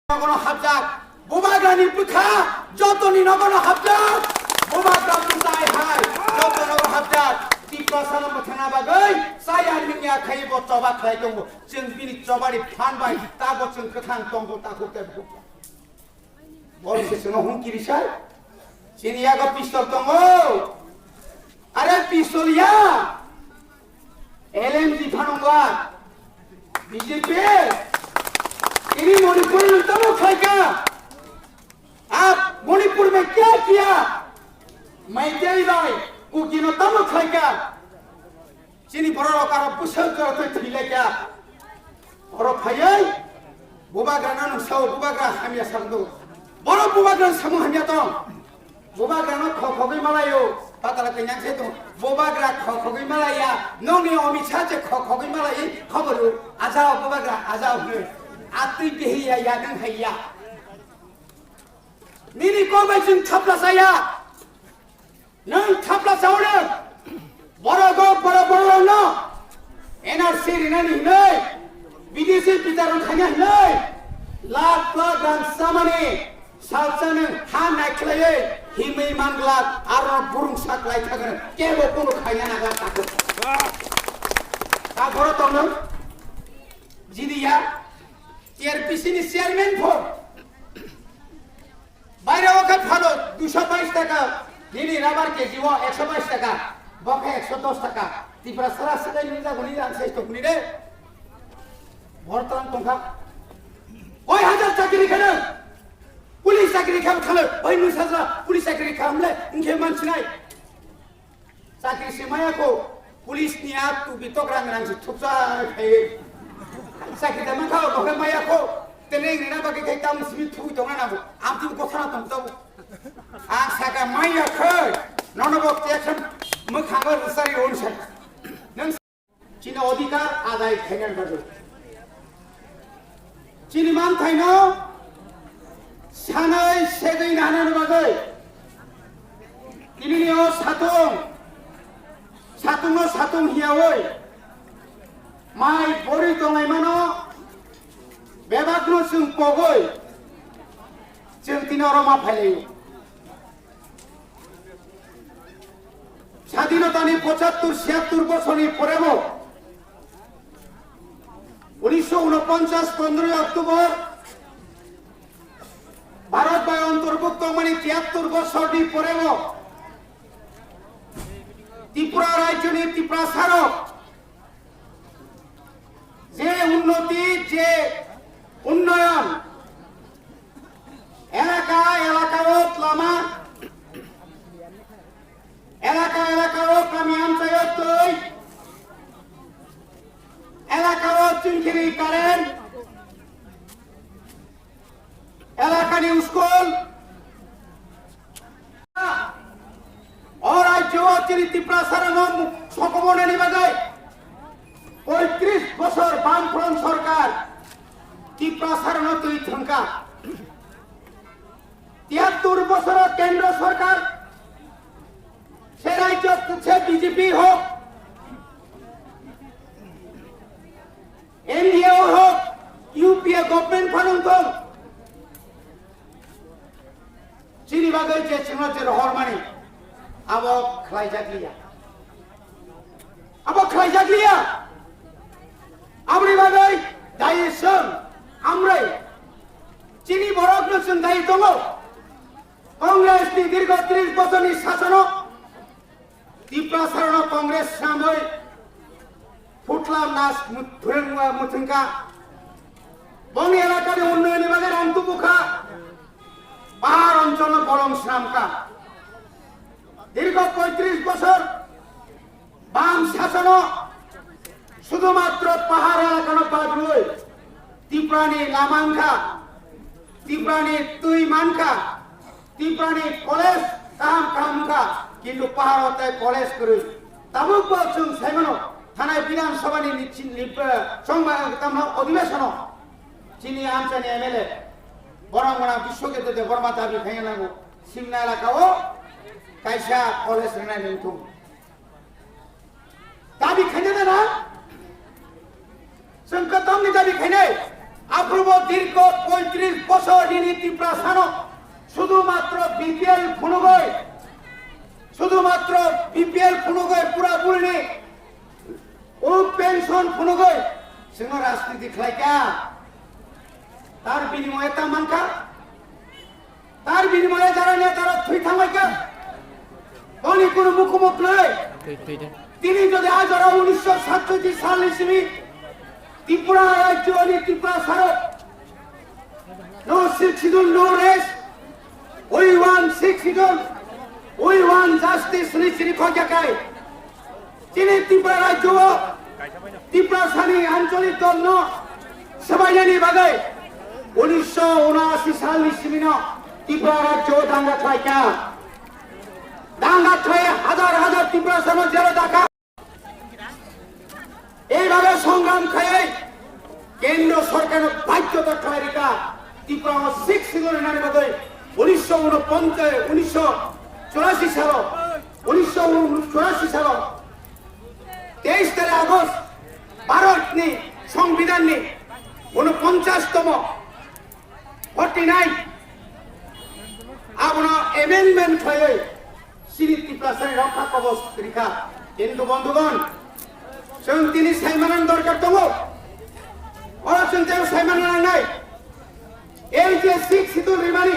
নগর হাবজাক বোবাগ্রানি পুখা যতনি নগর হাবজাক বোবাগ্রা পুতাই high যত নগর হাবজাক ত্রিপুরা সালাম থানা বাগै सायार मिनि आखाइ ब चबा खाइ दङ जों बिनि चबारि फानबाय ताबो जों गोथां दंग ताखौ तेबो बल सेसनो हुंकिरि साय सिनियागो पिस्तल दङ आरे पिस्तलिया एलएमजी फानंगा बीजेपी इनी मणिपुर में तब खाएगा आप मणिपुर में क्या किया मैं तेरी भाई कुकिनो तब खाएगा चीनी बड़ों का पुष्कर करते ठिले क्या और खाये बुबाग्राना नुसाओ बुबाग्रा हमिया समझो बड़ो बुबाग्रा समूह हमिया तो बुबाग्राना खोखोगी मलायो पता लगे नहीं से तो बुबाग्रा खोखोगी मलाया नौनी अमिता जे खोखोगी मलाये खबरो आजाओ बुबाग्रा आजाओ आत्रि बेहिया यादन हैया निनी को बैसिन थापला साया नों थापला सावनो बड़गो बड़ो न एनआरसी रिनानि नै विदेशी बिदारन खाया नै लाख लाख रां सामानि सालसानो हा नायख्लायै हिमै मानग्ला आरो बुरुं साख्लाय थागोन केबो कोनो खाया नागा ताखो ता बड़ तनो जिदिया টিআরপিসি নি চেয়ারম্যান ফোন বাইরে ওকে ফালো 222 টাকা দিলি রাবার কেজি ও 122 টাকা বকে 110 টাকা ত্রিপুরা সারা সারা নিজা গনি রান শেষ তো নি রে বর্তমান টঙ্কা ওই হাজার চাকরি খানে পুলিশ চাকরি খালে ওই নুসাজরা পুলিশ চাকরি খামলে ইনকে মানছি নাই চাকরি সেমায়াকো পুলিশ নিয়া তু বিতগ্রাং রাংসি থুপসা খাই sakit teman kau bahkan maya kau teneng nina bagi kita muslim tu itu mana bu amti bu kosana tu tahu sakit maya kau nono bok tiakan mukhabar usari onset neng Cina odikar adai khengan baru Cina man thaino sanai segei nahanan bagai ini ni o satung hiawoi माइ बरि दंनाय मानो बेबाग्नो जों पगै जों तिनरमा फाइलायो স্বাধীনতাनि 75-76 বছরनि পরেও 1949 15 October Bharat by অন্তর্ভুক্ত মানে 73 বছরनि পরেও ত্রিপুরা রাজ্যनि ত্রিপুরা সারক যে উন্নতি যে উন্নয়ন এলাকাত লামা এলাকাত গ্রামী অঞ্চলত এলাকাত চিনখিরি কারেন্ট এলাকানি স্কুল অরাজ্য ত্রিপুরা সারানো সকমনে নিবাজায় 35 বছর বামফ্রন্ট সরকার ত্রিপুরা সারানো তুই থঙ্কা 73 বছর কেন্দ্র সরকার সে রাজ্য সে বিজেপি হোক এনডিএ হোক ইউপিএ গভর্নমেন্ট ফানুন্ত চিনি বাগৈ যে সিংহচের হরমানি আবো খাইজাগলিয়া আমরি বাগৈ দায়ী जों আমরাই চিনি বড়গ্ন जों দায়ী দङ কংগ্রেসनि দীর্ঘ 30 বছরनि শাসন ত্রিপুরা সারানো কংগ্রেস সামৈ ফুটলাম নাস ধুরেঙ্গা মুথিঙ্কা বং এলাকার উন্নয়ন বিভাগের অন্তপুখা পাহাড় অঞ্চল বলং শ্রামকা দীর্ঘ 35 বছর বাম শাসন শুধুমাত্র পাহাড় এলাকানো বাদরুই ত্রিপুরানি লামাংখা ত্রিপুরানি তুই মানখা ত্রিপুরানি কলেজ কামখা কিন্তু পাহাড়তে কলেজ করে তাবুক বলছুন সাইমনো থানায় বিধানসভানি অধিবেশন চিনি আমচানি এমএলএ বরংগনা বিশ্বকেতে বর্মা দাবি খাইয়ে নাগো সিমনা এলাকাও কাইসা কলেজ রেনাই নিতুম দাবি খাইয়ে না जों गोबांनि दाबि खायनो आफ्रोमबो दीर्घ 35 বছর দিনী ত্রিপুরা সানো শুধুমাত্র বিপিএল ফুনুগই পুরা বুলনি ও পেনশন ফুনুগই সিংহ রাজনীতি খাইকা তার বিনিময়ে তা মানকা তার বিনিময়ে যারা নেতারা থুই থামাইকা উনি কোনো মুখোমুখ নয় তিনি যদি আজ 1947 সাল ইসবি ত্রিপুরা রাজ্য Tripura সারক no schedule, no rest. We want schedule. We want justice. Nishri Khojakai. Chini Tripura Rajyo, Tripura Sani Anchalik Dol no. Sabai jani bagai. 1979 সাল ইসমিনো ত্রিপুরা রাজ্য দাঙ্গা ছয়কা দাঙ্গা ছয়ে হাজার হাজার ত্রিপুরা সমাজ জেলে দেখা এইভাবে সংগ্রাম খায় কেন্দ্র সরকারের বাধ্যতা খায়রিকা ত্রিপুরা 6 সিজনের নামে বাদে 1984 সাল 23 আগস্ট ভারত নি সংবিধান নি 49তম 49 আপনার এমেন্ডমেন্ট হয়ে সিরি ত্রিপুরা রক্ষা কবচ রেখা কিন্তু বন্ধুগণ जों दिनै सायमानानो दरकार दङ अरा जों जेबो सायमाना নাই এই যে শিক্ষিতুল রিমানি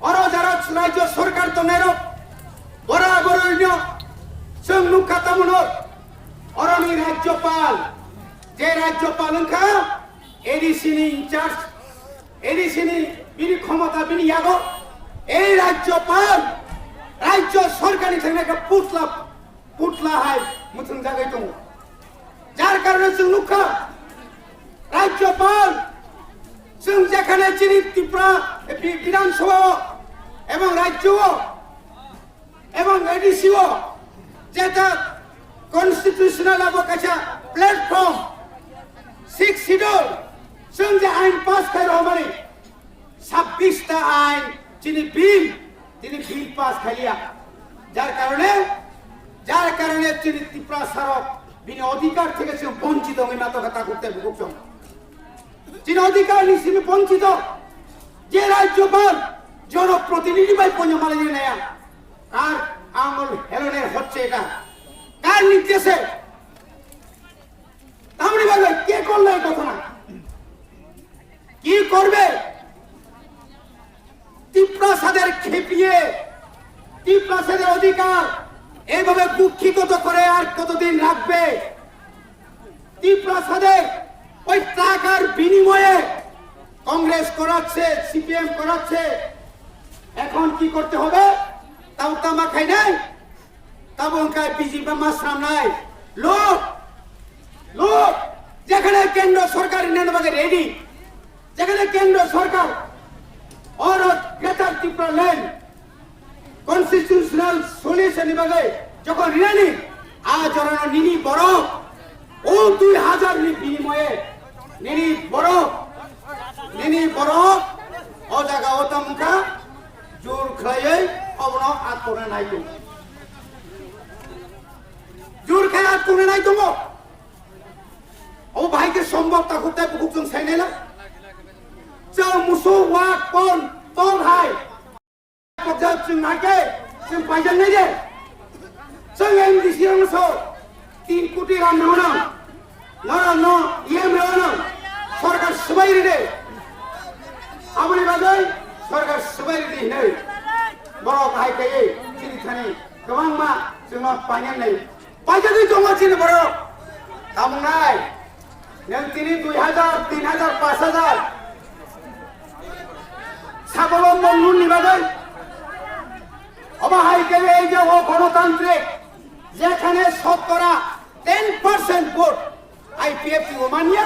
अरा যারা রাজ্য সরকার দনেরো বরাবরন্য जों नुखातामोन अरानि রাজ্যপাল যে রাজ্যপাল ওনখা এডিসিনি ইনচার্জ এডিসিনি বিনি ক্ষমতা বিনি ইয়াগো এই রাজ্যপাল রাজ্য সরকারি থেকে পুতলা হয় মুথুন জায়গায় দङ যার কারণে जों नुखा রাজ্যপাল जों যেখানে চিনি ত্রিপুরা বিধানসভা এবং রাজ্য এবং এডিসিও যেটা কনস্টিটিউশনাল অবকাশা প্ল্যাটফর্ম 6 শিডিউল जों যে আইন পাস খাইরো মানে 26টা আইন চিনি বিল পাস খাইয়া যার কারণে চিনি ত্রিপুরা সারক বিনি অধিকার থেকে সে বঞ্চিত হয়ে মাথা করতে ভুগছেন যিনি অধিকার নিশ্চিত বঞ্চিত যে রাজ্যপাল জনপ্রতিনিধি বাই পঞ্জ মালিনী নেয়া আর আঙুল হেলনে হচ্ছে এটা কার নির্দেশে তামনি বলবে কে করলো এই ঘটনা কি করবে ত্রিপ্রাসাদের খেপিয়ে ত্রিপ্রাসাদের অধিকার এইভাবে কুক্ষিগত করে আর কতদিন রাখবে ত্রিপ্রাসাদের ওই টাকার বিনিময়ে কংগ্রেস করাচ্ছে সিপিএম করাচ্ছে এখন কি করতে হবে তাও তামা খাই নাই তাবন খাই পিজি বা মাশরাম নাই লোক যেখানে কেন্দ্র সরকার নেনবাগে রেডি যেখানে কেন্দ্র সরকার और greater Tripura land constitutional solution বিভাগে যখন রিনানি আজ অরণ্য নিনি বড় ও 2000 নি বিনিময়ে নিনি বড় ও জায়গা ও তামকা জোর খাইয়ে অবন আত্মনে নাই তো জোর খাই আত্মনে নাই তো ও ভাইকে সম্ভব তা করতে বুকুজন সাইনেলা চাও মুসো ওয়াক পন তং হাই পজাব जों নাকে जों পাইজান নাই যে जों এমডিসি অংশ 3 কোটি রান রোনা ন ইএম রোনা সরকার সবাই রে আমনি বাজাই সরকার সবাই রে নাই বড় ভাই কে চিনি থানি गोबां मा जों পাইজান নাই পাইজানি দङ চিনি বড় কাম নাই नों তিনি 2000 3000 5000 স্বাবলম্বন নিবাদন অবাহাই গেলে এই যে গণতান্ত্রিক যেখানে শতকরা 10% ভোট আইপিএফ রোমানিয়া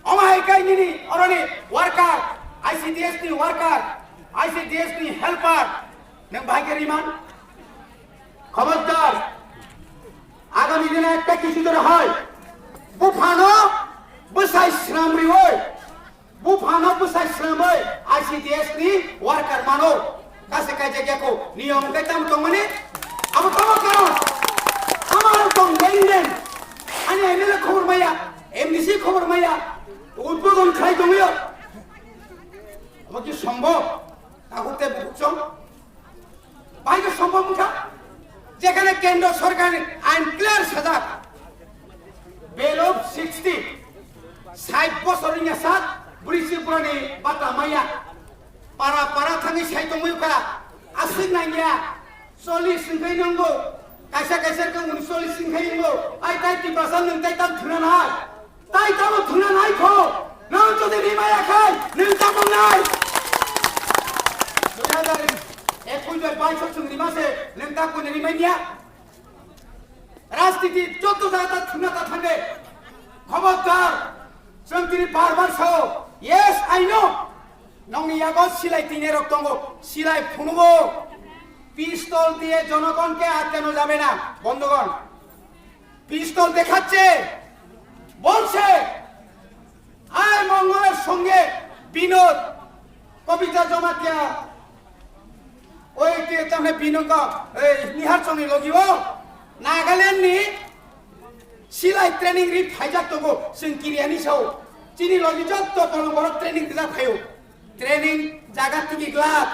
অমাহাই নিনি অরনি ওয়ার্কার আইসিডিএস নি ওয়ার্কার আইসিডিএস নি হেল্পার নং ভাইকে রিমান খবরদার আগামী দিনে একটা কিছু ধরে হয় বুফানো বসাই শ্রামরি ওই বুফানো বসাই শ্রামই আইসিডিএস নি ওয়ার্কার মানো কাছে কাজে গেকো নিয়ম কাইতাম তো মানে আবো কারণ আমার তো লেনদেন 아니 MLA খবর মাইয়া MDC খবর মাইয়া উদ্বোধন খাই দমিও আমার কি সম্ভব তাহতে বুঝছো বাইরে সম্ভব মুখা যেখানে কেন্দ্র সরকারের আইন ক্লিয়ার সাজা বেল অফ 60 60 বছরের সাত ব্রিসি পুরানি বাতা মাইয়া পারা পারা থাকি সাই দমিওকা আসিক নাইয়া 40 সিংখাই নাंगौ কাইসা কাইসা কে 39 সিংখাই নাंगौ আই তাই টিপাসান নং তাই তাম থুনা নাই তাই তাম থুনা নাই খো নং যদি রিমায়া খাই নং তাম নাই 2022 চুংনি মাসে নং তা কোন রিমাইয়া রাজনীতি 14 জায়গা থুনাতা থাকে খবরদার जों दिनै बार सो yes I know नंनि यागो सिलाई तिने रक दंगो सिलाई फुनुगो পিস্তল দিয়ে জনগণকে আটকানো যাবে না বন্ধুগণ পিস্তল দেখাচ্ছে বলছে আয় মঙ্গলের সঙ্গে বিনোদ কবিতা জমাতিয়া ওই কে তামনে বিনোদ এই নিহার চনি লগিও নাগাল্যান্ড নি সিলাই ট্রেনিং রি ফাইজাক দंगो जों किरियानि साव चिनि लगि जत्त बड़ ट्रेनिं दिला फायो ट्रेनिं জায়গা থেকে গ্লাস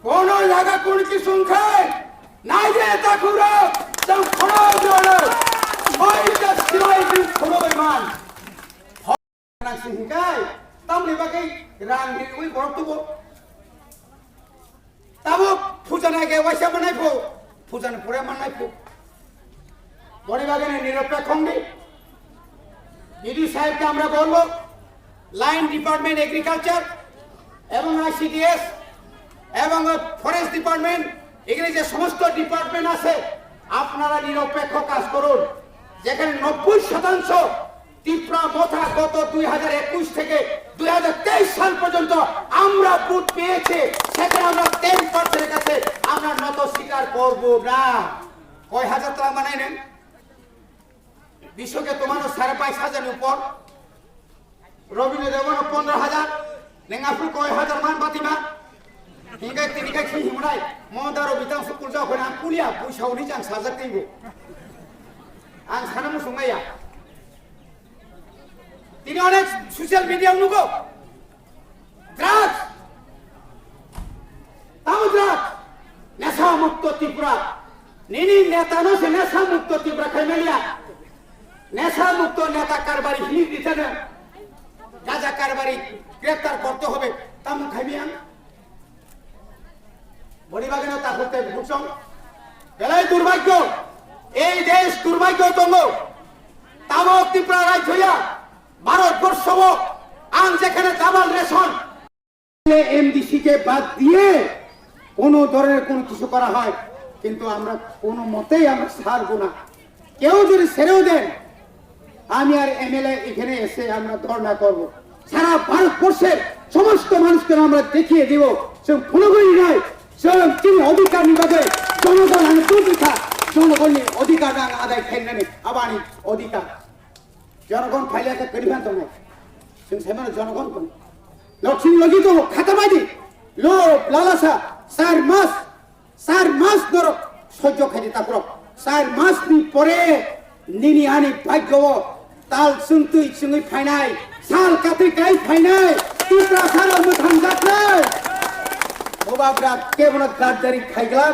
কোন জায়গা কোন কি সংখ্যায় নাই যে তা খুরা তাও খড়া জড় ওইটা সিলাই দিন খড়া মান না সিংকাই তামনি বাকি রাং দি ওই বড়তব তাবো ফুজানাকে ওইসা বানাইবো ফুজান পরে বানাইবো বড়ি বাগানে নিরপেক্ষ হঙ্গি বিডি সাহেবকে আমরা বলবো লাইন ডিপার্টমেন্ট এগ্রিকালচার এবং আইসিডিএস এবং ফরেস্ট ডিপার্টমেন্ট এখানে যে সমস্ত ডিপার্টমেন্ট আছে আপনারা নিরপেক্ষ কাজ করুন যেখানে 90% ত্রিপুরা মথা গত 2021 থেকে 2023 সাল পর্যন্ত আমরা বুথ পেয়েছে সেখানে আমরা 10% কাছে আমরা নত স্বীকার করব না কয় হাজার টাকা বানাই নেন বিশ্বকে তোমার 5,500 উপর রবীন্দ্র দেবন 15,000 নেঙ্গাফু কয় হাজার মান বাতিমা हिंगा तिनिका खि हिमराय मदारो बितां सुकुल जा होना कुलिया बुसावनि जां साजाक दैबो आं साना मुसुंगाया तिनि अनेक सोशल मीडिया नुगो ड्राग्स तामु ड्राग्स नेशा मुक्त त्रिपुरा निनि नेता नो से नेशा मुक्त त्रिपुरा खाइमेलिया नेशा मुक्त नेता कारबारी हिनि दिथानो गाजा कारबारी ग्रेप्तार करते होबे तामु खाइमिया বড়িবাগানে তা করতে বুঝছং বেলাই দুর্ভাগ্য এই দেশ দুর্ভাগ্য দङ তামক ত্রিপুরা রাজ্যয়া ভারতবর্ষ আং যেখানে ডাবল রেশন এমডিসি কে বাদ দিয়ে কোন ধরনের কোন কিছু করা হয় কিন্তু আমরা কোন মতেই আমরা ছাড়ব না কেউ যদি ছেড়েও দেন আমি আর এমএলএ এখানে এসে আমরা ধর্ণা করব সারা ভারতবর্ষের সমস্ত মানুষকে আমরা দেখিয়ে দেব সে ভুলগুলি নয় তিনি অধিকার নিবাদে জনগণ আমি দুর্বিখা জনগণের অধিকার আদায় খেলনে আবানি অধিকার জনগণ ফাইলিয়াকে করিবান তো নাই जों সেমানে জনগণ কোন লক্ষ্মী লগি তো খাতাবাদি লোভ লালসা 4 মাস ধর সহ্য খাইতে তারপর 4 মাস পরে নিনি আনি ভাগ্য তাল সুনতুই সুঙ্গই ফাইনাই সাল কাতি কাই ফাইনাই ত্রিপুরা সারা মুথান যাত্রায় बोबाग्रा केवल गाद्दारी खाइगला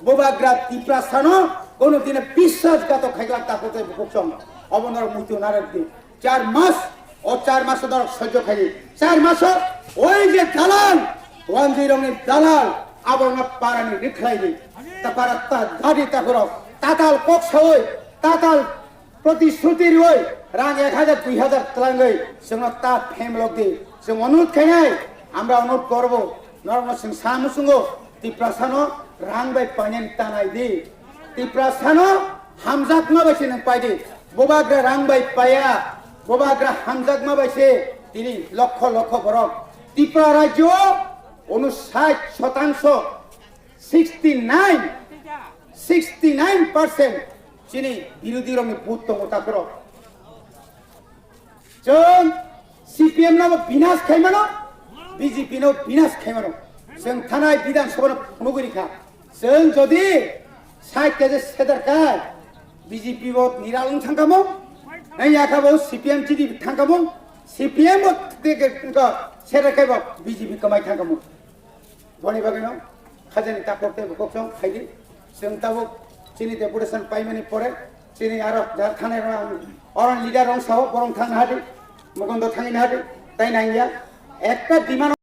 बोबाग्रा ত্রিপুরা সানো কোনো দিনে বিশ্বাসঘাতক খাইগলা তাকতে বকসম অবনর মৃত্যু নারকদি 4 মাস ও 4 মাস ধরে সহ্য খাই 4 মাস ওই যে দালাল 10 নি দালাল আবরণ পারানি রিখলাই দি তাপারা তা গাড়ি তাকর তাতাল পক্ষ হই তাতাল প্রতিশ্রুতির হই রাং 1000 2000 তলাঙ্গই जों তা ফেমলক দি जों অনুরোধ খাই আমরা অনুরোধ করব नर्म सिंह सामुसुंगो तिप्रासानो रांग बाय पानिन तानाय दि तिप्रासानो हामजाक मा बायसे नों पायदि बोबाग्रा रांग बाय पाया बोबाग्रा हामजाक मा बायसे तिनि लक्ष लक्ष बरक त्रिपुरा राज्य 59% 69% चिनि बिरोधी रंनि भूत दङ ताकरो जों सीपीएम नाम विनाश खाइमानो बीजेपी नो विनाश खाइमानो जों थानाय विधानसभा फुनुगुरिखा जों जदि साइड केजे सेदारखाय बीजेपी बो निरालं थांगामो নাই আখাবো সিপিএম চিডি থাঙ্কামো সিপিএম সেরাখাইব বিজেপি কামাই থাঙ্কামो বনি বাগানো খাজানি তাকতে বকসং খাইদি जों তাবো চিনি ডেপুটেশন পাইমানি পরে চিনি আরো যার থানায় অরন লিডার অংশ বরং থানা হাদি মগন্দ থানি হাদি তাই নাইয়া একটা ডিমান্ড